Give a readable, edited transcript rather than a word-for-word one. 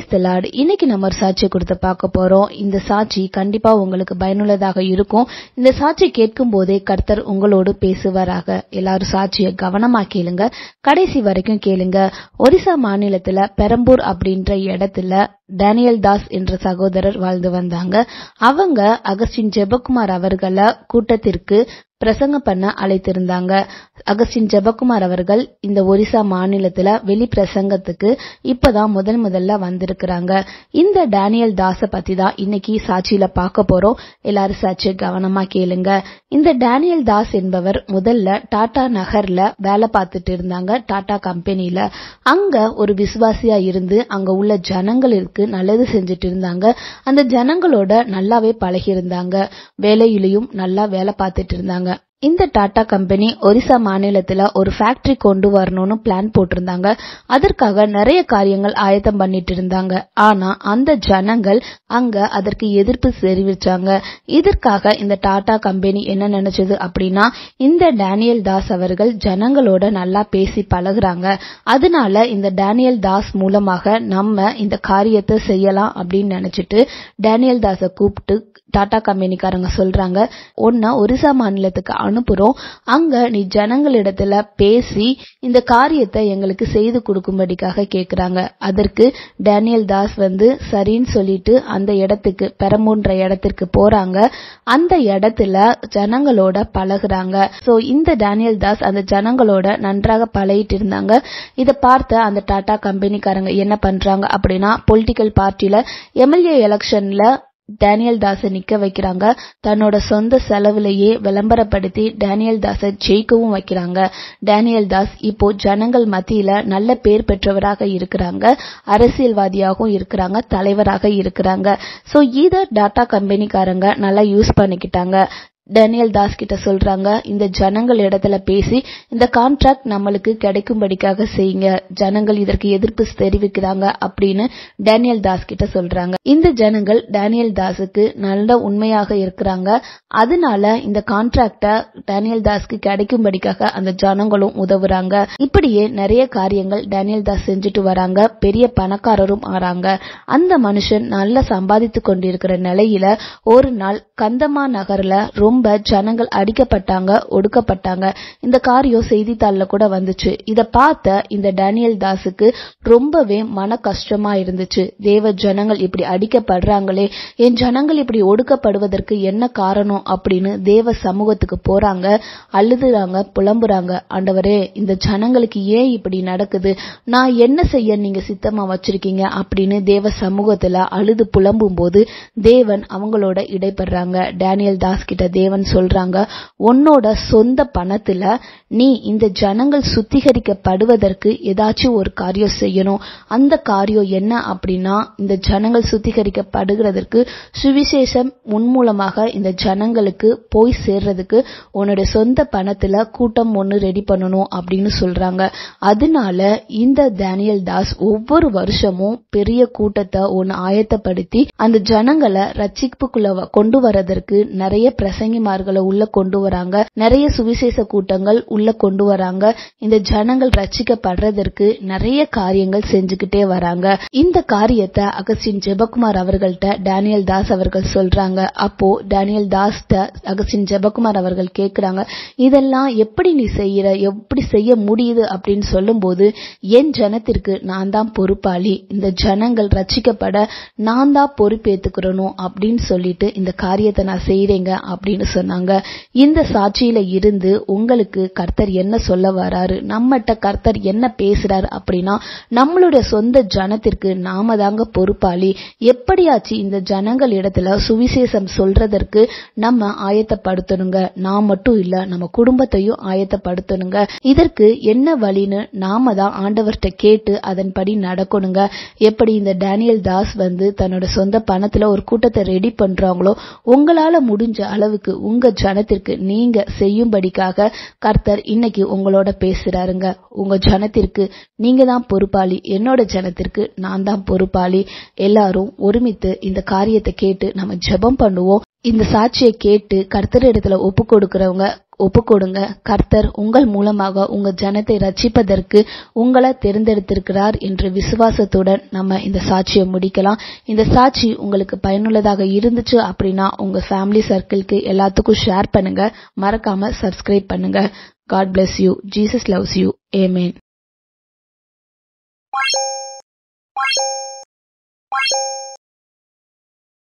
Praise the Lord. இன்னைக்கு நம்ம ஒரு சாட்சியை கொடுத்து பார்க்க போறோம். இந்த சாட்சி கண்டிப்பா உங்களுக்கு பயனுள்ளதாக இருக்கும். இந்த சாட்சி கேட்கும் போதே கர்த்தர் உங்களோடு பேசுவாராக. எல்லாரும் சாட்சியை கவனமா கேளுங்க, கடைசி வரைக்கும் கேளுங்க. ஒரிசா மாநிலத்துல பெரம்பூர் அப்படின்ற இடத்துல டேனியல் தாஸ் என்ற சகோதரர் வாழ்ந்து வந்தாங்க. அவங்க அகஸ்டின் ஜெபக்குமார் அவர்களை கூட்டத்திற்கு பிரசங்கம் பண்ண அழைத்திருந்தாங்க. அகஸ்டின் ஜெபக்குமார் அவர்கள் இந்த ஒரிசா மாநிலத்துல வெளி பிரசங்கத்துக்கு இப்பதான் முதல்ல வந்திருக்கிறாங்க. இந்த டேனியல் தாஸ பத்தி தான் இன்னைக்கு சாட்சியில பார்க்க போறோம். எல்லாரும் சாட்சியை கவனமா கேளுங்க. இந்த டேனியல் தாஸ் என்பவர் முதல்ல டாடா நகர்ல வேலை பார்த்துட்டு இருந்தாங்க, டாடா கம்பெனில. அங்க ஒரு விசுவாசியா இருந்து அங்க உள்ள ஜனங்களுக்கு நல்லது செஞ்சுட்டு இருந்தாங்க. அந்த ஜனங்களோட நல்லாவே பழகி இருந்தாங்க, வேலையிலையும் நல்லா வேலை பார்த்துட்டு இருந்தாங்க. இந்த டாடா கம்பெனி ஒரிசா மாநிலத்துல ஒரு ஃபேக்டரி கொண்டு வரணும்னு பிளான் போட்டிருந்தாங்க. அதற்காக நிறைய காரியங்கள் ஆயத்தம் பண்ணிட்டு இருந்தாங்க. ஆனா அந்த ஜனங்கள் அங்க அதற்கு எதிர்ப்பு தெரிவிச்சாங்க. இதற்காக இந்த டாடா கம்பெனி என்ன நினைச்சது அப்படின்னா, இந்த டேனியல் தாஸ் அவர்கள் ஜனங்களோட நல்லா பேசி பழகுறாங்க, அதனால இந்த டேனியல் தாஸ் மூலமாக நம்ம இந்த காரியத்தை செய்யலாம் அப்படின்னு நினைச்சிட்டு டேனியல் தாஸ கூப்பிட்டு டாடா கம்பெனிக்காரங்க சொல்றாங்க, உன்னை ஒரிசா மாநிலத்துக்கு அனுப்புறோம், அங்க நீ ஜனங்களிடத்துல பேசி இந்த காரியத்தை எங்களுக்கு செய்து கொடுக்கும்படிக்காக கேக்குறாங்க. அதற்கு டேனியல் தாஸ் சரின்னு சொல்லிட்டு அந்த இடத்துக்கு, பெரம்பூர்ன்ற இடத்திற்கு போறாங்க. அந்த இடத்துல ஜனங்களோட பழகுறாங்க. சோ இந்த டேனியல் தாஸ் அந்த ஜனங்களோட நன்றாக பழகிட்டு இருந்தாங்க. இத பார்த்த அந்த டாடா கம்பெனிக்காரங்க என்ன பண்றாங்க அப்படின்னா, பொலிட்டிக்கல் பார்ட்டில எம்எல்ஏ எலெக்ஷன்ல டேனியல் தாஸ நிக்க வைக்கிறாங்க. தன்னோட சொந்த செலவுலயே விளம்பரப்படுத்தி டேனியல் தாஸ ஜெயிக்கவும் வைக்கிறாங்க. டேனியல் தாஸ் இப்போ ஜனங்கள் மத்தியில நல்ல பேர் பெற்றவராக இருக்கிறாங்க, அரசியல்வாதியாகவும் இருக்கிறாங்க, தலைவராக இருக்கிறாங்க. சோ இத டாடா கம்பெனிக்காரங்க நல்லா யூஸ் பண்ணிக்கிட்டாங்க. டேனியல் தாஸ் கிட்ட சொல்றாங்க, இந்த ஜனங்கள் இடத்துல பேசி இந்த கான்ட்ராக்ட் நம்மளுக்கு கிடைக்கும்படிக்காக செய்யுங்க, ஜனங்கள் இதற்கு எதிர்ப்பு தெரிவிக்கிறாங்க அப்படின்னு டேனியல் தாஸ் கிட்ட சொல்றாங்க. இந்த ஜனங்கள் டேனியல் தாஸுக்கு நல்ல உண்மையாக இருக்கிறாங்க, அதனால இந்த கான்ட்ராக்ட டேனியல் தாஸ்க்கு கிடைக்கும்படிக்காக அந்த ஜனங்களும் உதவுறாங்க. இப்படியே நிறைய காரியங்கள் டேனியல் தாஸ் செஞ்சுட்டு வராங்க. பெரிய பணக்காரரும் ஆறாங்க. அந்த மனுஷன் நல்லா சம்பாதித்து கொண்டிருக்கிற நிலையில ஒரு நாள் கந்தமா நகர்ல ரொம்ப ஜனங்கள் அடிக்கப்பட்டாங்க, ஒடுக்கப்பட்டாங்க. இந்த காரியம் செய்தித்தாள்ல கூட வந்துச்சு. இத பார்த்த இந்த டேனியல் தாஸுக்கு ரொம்பவே மன கஷ்டமா இருந்துச்சு. தேவ ஜனங்கள் இப்படி அடிக்கப்படுறாங்களே, என் ஜனங்கள் இப்படி ஒடுக்கப்படுவதற்கு என்ன காரணம் அப்படின்னு தேவ சமூகத்துக்கு போறாங்க, அழுதுறாங்க, புலம்புறாங்க. ஆண்டவரே, இந்த ஜனங்களுக்கு ஏன் இப்படி நடக்குது, நான் என்ன செய்ய நீங்க சித்தமா வச்சிருக்கீங்க அப்படின்னு தேவ சமூகத்துல அழுது புலம்பும் போது தேவன் அவங்களோட இடைப்படுறாங்க. டேனியல் தாஸ் கிட்ட தேவன் சொல்றாங்க, உன்னோட சொந்த பணத்துல நீ இந்த ஜனங்கள் சுத்திகரிக்கப்படுவதற்கு ஏதாச்சும் ஒரு காரியம் செய்யணும். அந்த காரியம் என்ன அப்படின்னா, இந்த ஜனங்கள் சுத்திகரிக்கப்படுகிறதற்கு சுவிசேஷம் முன்மூலமாக இந்த ஜனங்களுக்கு போய் சேர்றதுக்கு உன்னோட சொந்த பணத்துல கூட்டம் ஒண்ணு ரெடி பண்ணணும் அப்படின்னு சொல்றாங்க. அதனால இந்த டேனியல் தாஸ் ஒவ்வொரு வருஷமும் பெரிய கூட்டத்தை ஒன்னு ஆயத்தப்படுத்தி அந்த ஜனங்களை ரட்சிப்புக்குள்ள கொண்டு வரதற்கு நிறைய பிரசங்கிமார்களை உள்ள கொண்டு வராங்க, நிறைய சுவிசேஷ கூட்டங்கள் உள்ள கொண்டு வராங்க. இந்த ஜனங்கள் ரட்சிக்கப்படுறதற்கு நிறைய காரியங்கள் செஞ்சுக்கிட்டே வராங்க. இந்த காரியத்தை அகஸ்டின் ஜெபக்குமார் அவர்கள்ட்ட டேனியல் தாஸ் அவர்கள் சொல்றாங்க. அப்போ டேனியல் தாஸ் அகஸ்டின் ஜெபக்குமார் அவர்கள் கேக்குறாங்க, இதெல்லாம் எப்படி நீ செய்யற, எப்படி செய்ய முடியுது அப்படின்னு சொல்லும் போது, என் ஜனத்திற்கு நான் தான் பொறுப்பாளி, இந்த ஜனங்கள் ரட்சிக்கப்பட நான் தான் பொறுப்பேற்றுக்கிறணும் அப்படின்னு சொல்லிட்டு இந்த காரியத்தை நான் செய்யறேங்க அப்படின்னு சொன்னாங்க. இந்த சாட்சியில இருந்து உங்களுக்கு கர்த்தர் என்ன சொல்ல வராரு, நம்மகிட்ட கர்த்தர் என்ன பேசுறாரு அப்படின்னா, நம்மளுடைய சொந்த ஜனத்திற்கு நாம தாங்க பொறுப்பாளி. எப்படியாச்சு இந்த ஜனங்கள் இடத்துல சுவிசேஷம் சொல்றதற்கு நம்ம ஆயத்தப்படுத்தணுங்க. நான் மட்டும் இல்ல, நம்ம குடும்பத்தையும் ஆயத்தப்படுத்தணுங்க. இதற்கு என்ன வழின்னு நாம தான் ஆண்டவர்கிட்ட கேட்டு அதன்படி நடக்கணுங்க. எப்படி இந்த டேனியல் தாஸ் தன்னோட சொந்த பணத்துல ஒரு கூட்டத்தை ரெடி பண்றாங்களோ, உங்களால முடிஞ்ச அளவுக்கு உங்க ஜனத்திற்கு நீங்க செய்யும்படிக்காக கர்த்தர் இன்னைக்கு உங்களோட பேசுறாருங்க. உங்க ஜனத்திற்கு நீங்க தான் பொறுப்பாளி, என்னோட ஜனத்திற்கு நான் தான் பொறுப்பாளி. எல்லாரும் ஒருமித்து இந்த காரியத்தை கேட்டு நம்ம ஜெபம் பண்ணுவோம். இந்த சாட்சியை கேட்டு கர்த்தர் இடத்துல ஒப்பு கொடுக்கிறவங்க ஒப்புக்கொடுங்க. கர்த்தர் உங்கள் மூலமாக உங்க ஜனத்தை ரட்சிப்பதற்கு உங்களை தேர்ந்தெடுத்திருக்கிறார் என்ற விசுவாசத்துடன் நம்ம இந்த சாட்சியை முடிக்கலாம். இந்த சாட்சி உங்களுக்கு பயனுள்ளதாக இருந்துச்சு அப்படின்னா உங்க ஃபேமிலி சர்க்கிள்க்கு எல்லாத்துக்கும் ஷேர் பண்ணுங்க. மறக்காம சப்ஸ்கிரைப் பண்ணுங்க. God bless you. Jesus loves you. Amen.